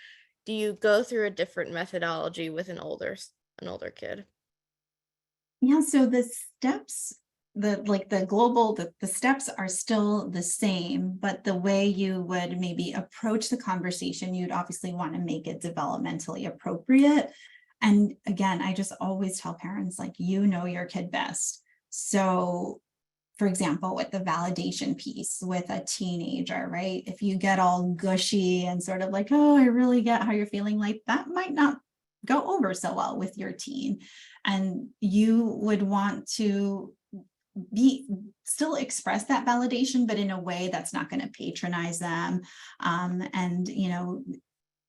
S1: do you go through a different methodology with an older kid?
S2: Yeah, so the steps, the steps are still the same, but the way you would maybe approach the conversation, you'd obviously want to make it developmentally appropriate. And again, I just always tell parents, like, your kid best. So for example, with the validation piece with a teenager, right? If you get all gushy and sort of like, oh, I really get how you're feeling, like that might not go over so well with your teen. And you would want to still express that validation, but in a way that's not going to patronize them.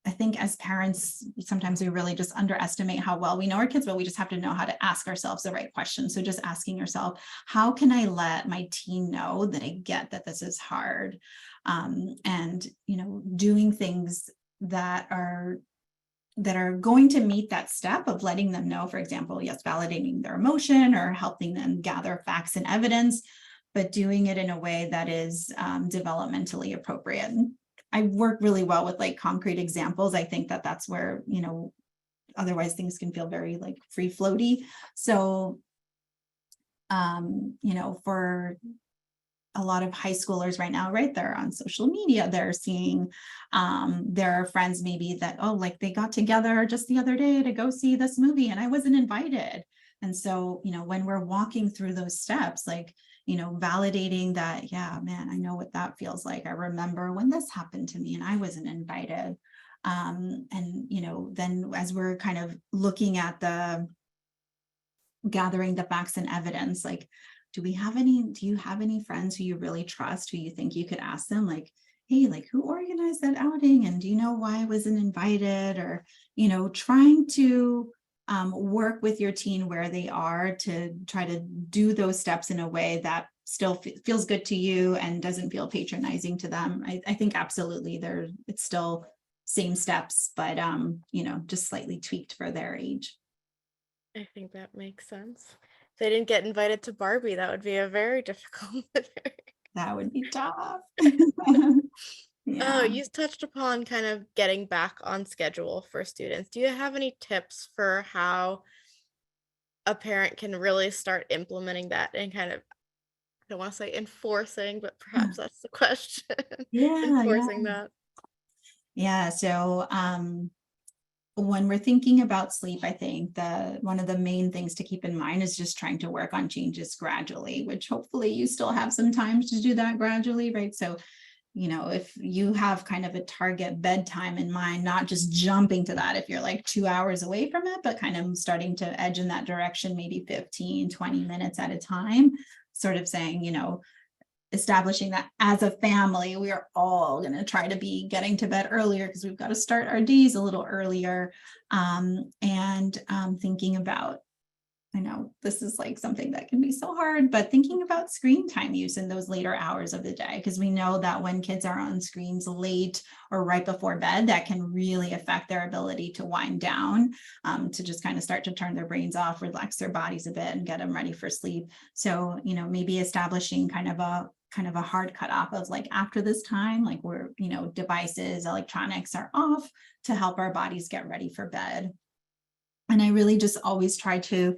S2: I think as parents, sometimes we really just underestimate how well we know our kids, but we just have to know how to ask ourselves the right questions. So just asking yourself, how can I let my teen know that I get that this is hard? Doing things that are going to meet that step of letting them know, for example, yes, validating their emotion or helping them gather facts and evidence, but doing it in a way that is developmentally appropriate. I work really well with like concrete examples. I think that that's where, otherwise things can feel very like free floaty. So, for a lot of high schoolers right now, right, they're on social media, they're seeing their friends maybe that, oh, like they got together just the other day to go see this movie and I wasn't invited. And so, when we're walking through those steps, like, validating that, yeah, man, I know what that feels like. I remember when this happened to me and I wasn't invited. And, then as we're kind of looking at gathering the facts and evidence, like, do you have any friends who you really trust, who you think you could ask them, like, hey, like, who organized that outing? And do you know why I wasn't invited? Or, trying to work with your teen where they are to try to do those steps in a way that still feels good to you and doesn't feel patronizing to them. I think absolutely it's still same steps, but just slightly tweaked for their age.
S1: I think that makes sense. If they didn't get invited to Barbie, that would be a very difficult.
S2: That would be tough.
S1: Oh,
S2: Yeah.
S1: you touched upon kind of getting back on schedule for students. Do you have any tips for how a parent can really start implementing that and kind of, I don't want to say enforcing, but perhaps that's the question.
S2: Yeah, yeah.
S1: Enforcing that.
S2: Yeah. So when we're thinking about sleep, I think one of the main things to keep in mind is just trying to work on changes gradually, which hopefully you still have some time to do that gradually, right? So, if you have kind of a target bedtime in mind, not just jumping to that if you're like 2 hours away from it, but kind of starting to edge in that direction, maybe 15, 20 minutes at a time, sort of saying, establishing that as a family, we are all going to try to be getting to bed earlier because we've got to start our days a little earlier. And thinking about, I know this is like something that can be so hard, but thinking about screen time use in those later hours of the day, because we know that when kids are on screens late or right before bed, that can really affect their ability to wind down, to just kind of start to turn their brains off, relax their bodies a bit and get them ready for sleep. So, maybe establishing kind of a hard cutoff of like after this time, like we're, devices, electronics are off to help our bodies get ready for bed. And I really just always try to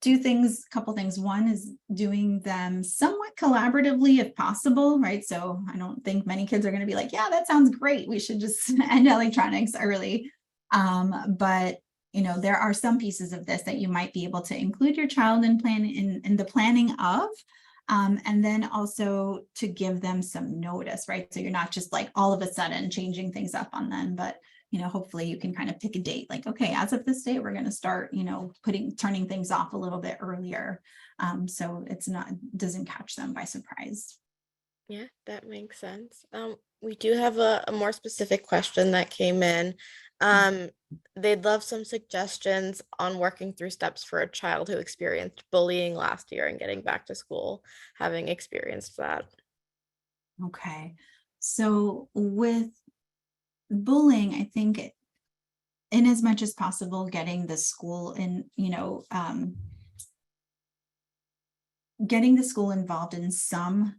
S2: do things, a couple things. One is doing them somewhat collaboratively if possible, right? So I don't think many kids are going to be like, yeah, that sounds great, we should just end electronics early. But there are some pieces of this that you might be able to include your child in the planning of. And then also to give them some notice, right? So you're not just like all of a sudden changing things up on them, but hopefully you can kind of pick a date like, okay, as of this date, we're going to start, turning things off a little bit earlier. So doesn't catch them by surprise.
S1: Yeah, that makes sense. We do have a more specific question that came in. Um, they'd love some suggestions on working through steps for a child who experienced bullying last year and getting back to school, having experienced that.
S2: Okay. So with bullying, I think in as much as possible, getting the school getting the school involved in some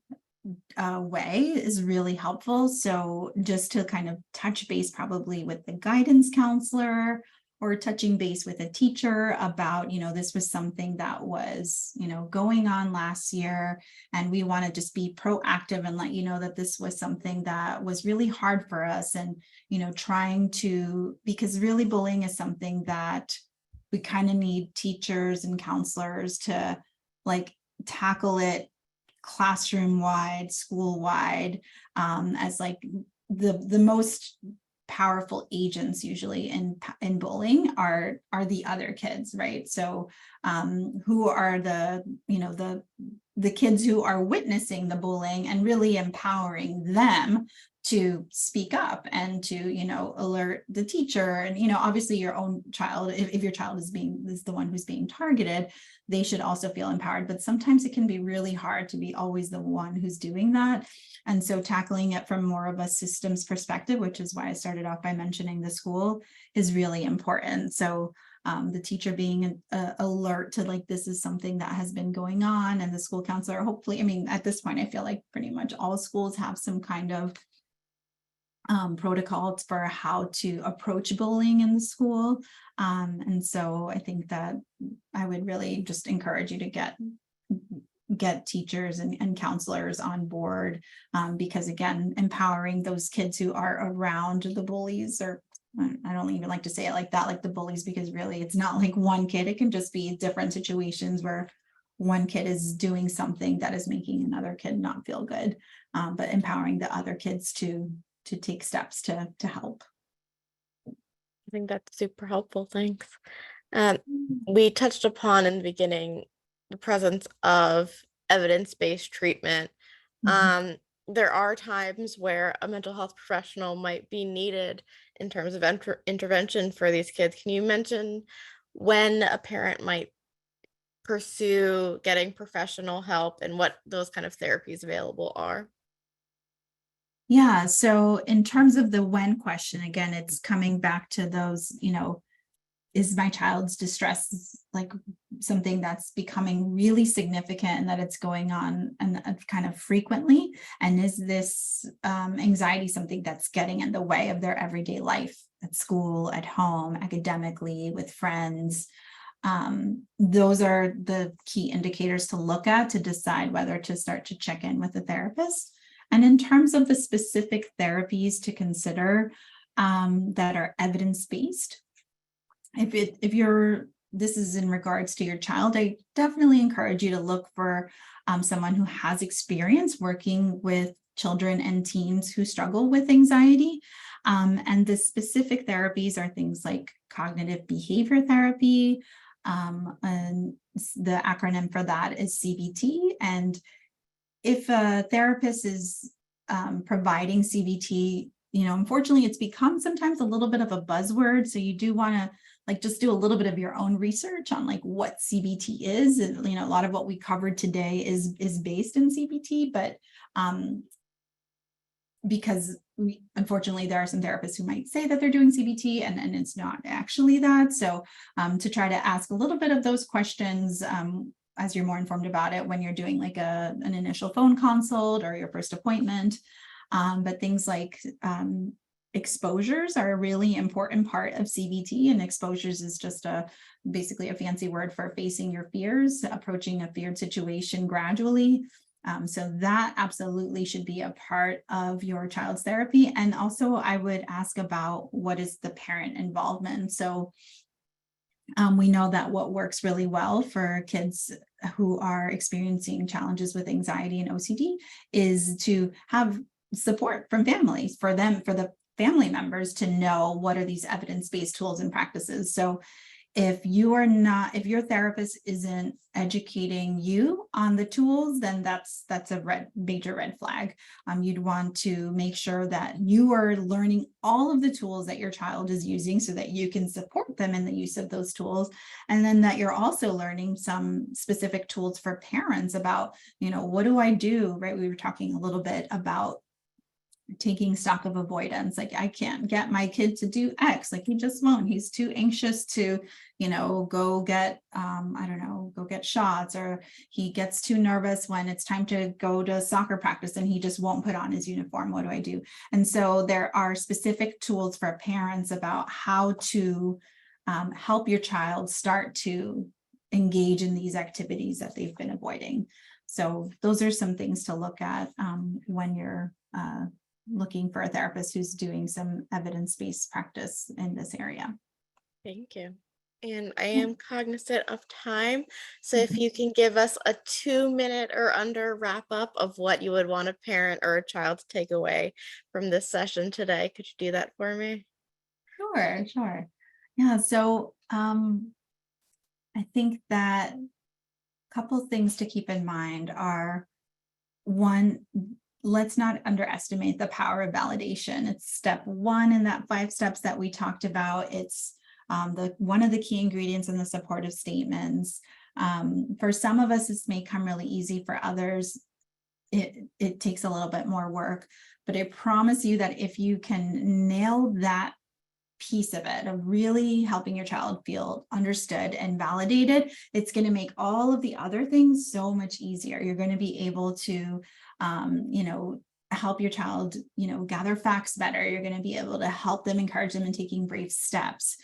S2: way is really helpful. So just to kind of touch base probably with the guidance counselor or touching base with a teacher about, this was something that was, going on last year. And we want to just be proactive and let you know that this was something that was really hard for us. And, because really bullying is something that we kind of need teachers and counselors to like tackle it classroom wide, school wide, as like the most powerful agents usually in bullying are the other kids, right? So who are the kids who are witnessing the bullying and really empowering them to speak up and to alert the teacher. And obviously your own child, if your child is the one who's being targeted, they should also feel empowered. But sometimes it can be really hard to be always the one who's doing that. And so tackling it from more of a systems perspective, which is why I started off by mentioning the school, is really important. So the teacher being alert to like, this is something that has been going on, and the school counselor, hopefully, I mean, at this point, I feel like pretty much all schools have some kind of protocols for how to approach bullying in the school. And so I think that I would really just encourage you to get teachers and counselors on board, because again, empowering those kids who are around the bullies, or I don't even like to say it like that, like the bullies, because really it's not like one kid. It can just be different situations where one kid is doing something that is making another kid not feel good, but empowering the other kids to take steps to help.
S1: I think that's super helpful. Thanks. Um, we touched upon in the beginning the presence of evidence-based treatment.
S2: Mhm.
S1: Um, there are times where a mental health professional might be needed in terms of intervention for these kids. Can you mention when a parent might pursue getting professional help and what those kind of therapies available are?
S2: Yeah, so in terms of the when question, again, it's coming back to those, is my child's distress like something that's becoming really significant and that it's going on and kind of frequently? And is this anxiety something that's getting in the way of their everyday life at school, at home, academically, with friends? Those are the key indicators to look at to decide whether to start to check in with a therapist. And in terms of the specific therapies to consider that are evidence-based, if you're this is in regards to your child, I definitely encourage you to look for someone who has experience working with children and teens who struggle with anxiety. And the specific therapies are things like cognitive behavior therapy, and the acronym for that is CBT. And if a therapist is providing CBT, unfortunately, it's become sometimes a little bit of a buzzword. So you do want to like just do a little bit of your own research on like what CBT is. And, a lot of what we covered today is based in CBT, but because unfortunately, there are some therapists who might say that they're doing CBT and it's not actually that. So to try to ask a little bit of those questions as you're more informed about it when you're doing like an initial phone consult or your first appointment. But things like exposures are a really important part of CBT, and exposures is just basically a fancy word for facing your fears, approaching a feared situation gradually. So that absolutely should be a part of your child's therapy. And also I would ask about what is the parent involvement. So we know that what works really well for kids who are experiencing challenges with anxiety and OCD is to have support from families, for the family members to know what are these evidence-based tools and practices. So if your therapist isn't educating you on the tools, then that's a major red flag. You'd want to make sure that you are learning all of the tools that your child is using so that you can support them in the use of those tools. And then that you're also learning some specific tools for parents about, what do I do, right? We were talking a little bit about taking stock of avoidance. Like, I can't get my kid to do X, like he just won't. He's too anxious to, go get, I don't know, go get shots, or he gets too nervous when it's time to go to soccer practice and he just won't put on his uniform. What do I do? And so there are specific tools for parents about how to help your child start to engage in these activities that they've been avoiding. So those are some things to look at when you're looking for a therapist who's doing some evidence-based practice in this area.
S1: Thank you. And I
S2: Yeah.
S1: am cognizant of time. So if
S2: Mhm.
S1: you can give us a 2 minute or under wrap up of what you would want a parent or a child to take away from this session today, could you do that for me?
S2: Sure, sure. Yeah, so I think that a couple things to keep in mind are, one, let's not underestimate the power of validation. It's step one in that 5 steps that we talked about. It's the one of the key ingredients in the supportive statements. For some of us, this may come really easy. For others, it takes a little bit more work. But I promise you that if you can nail that piece of it, of really helping your child feel understood and validated, it's going to make all of the other things so much easier. You're going to be able to, help your child, gather facts better. You're going to be able to help them, encourage them in taking brave steps.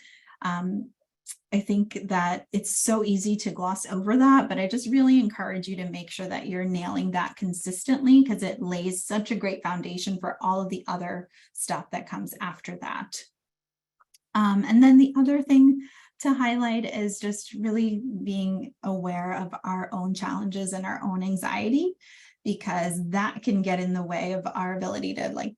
S2: I think that it's so easy to gloss over that, but I just really encourage you to make sure that you're nailing that consistently, because it lays such a great foundation for all of the other stuff that comes after that. And then the other thing to highlight is just really being aware of our own challenges and our own anxiety, because that can get in the way of our ability to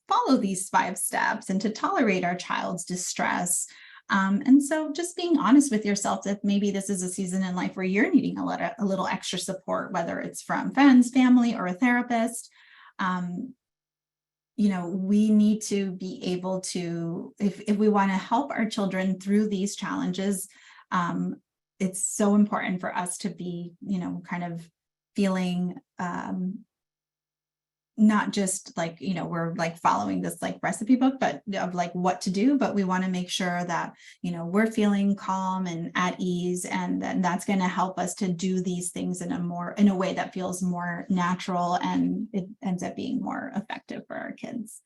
S2: follow these 5 steps and to tolerate our child's distress. And so just being honest with yourself that maybe this is a season in life where you're needing a little extra support, whether it's from friends, family, or a therapist. We need to be able to, if we want to help our children through these challenges, it's so important for us to be, kind of feeling not just we're following this recipe book, but of what to do, but we want to make sure that we're feeling calm and at ease, and then that's going to help us to do these things in a way that feels more natural, and it ends up being more effective for our kids.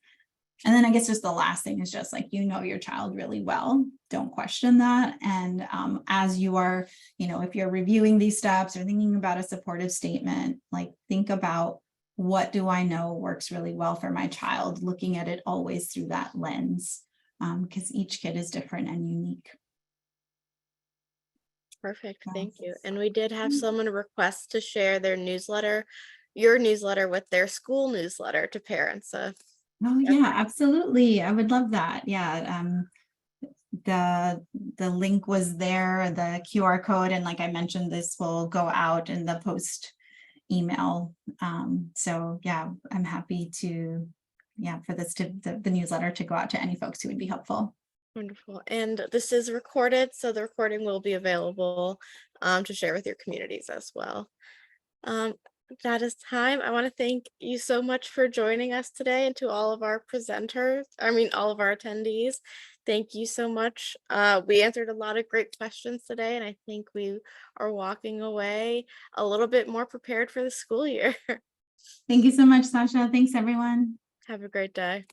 S2: And then I guess just the last thing is just your child really well. Don't question that. And as you are, if you're reviewing these steps or thinking about a supportive statement, think about, what do I know works really well for my child? Looking at it always through that lens, because each kid is different and unique.
S1: Perfect. Thank you. And we did have someone request to share your newsletter with their school newsletter to parents. So
S2: Oh yeah, absolutely. I would love that. Yeah. The link was there, the QR code, and like I mentioned, this will go out in the post email. So yeah, I'm happy to, for the newsletter to go out to any folks who would be helpful.
S1: wonderful. And this is recorded, so the recording will be available to share with your communities as well. Um, that is time. I want to thank you so much for joining us today, and to all of our all of our attendees. Thank you so much. We answered a lot of great questions today, and I think we are walking away a little bit more prepared for the school year.
S2: Thank you so much, Sasha. Thanks, everyone.
S1: Have a great day.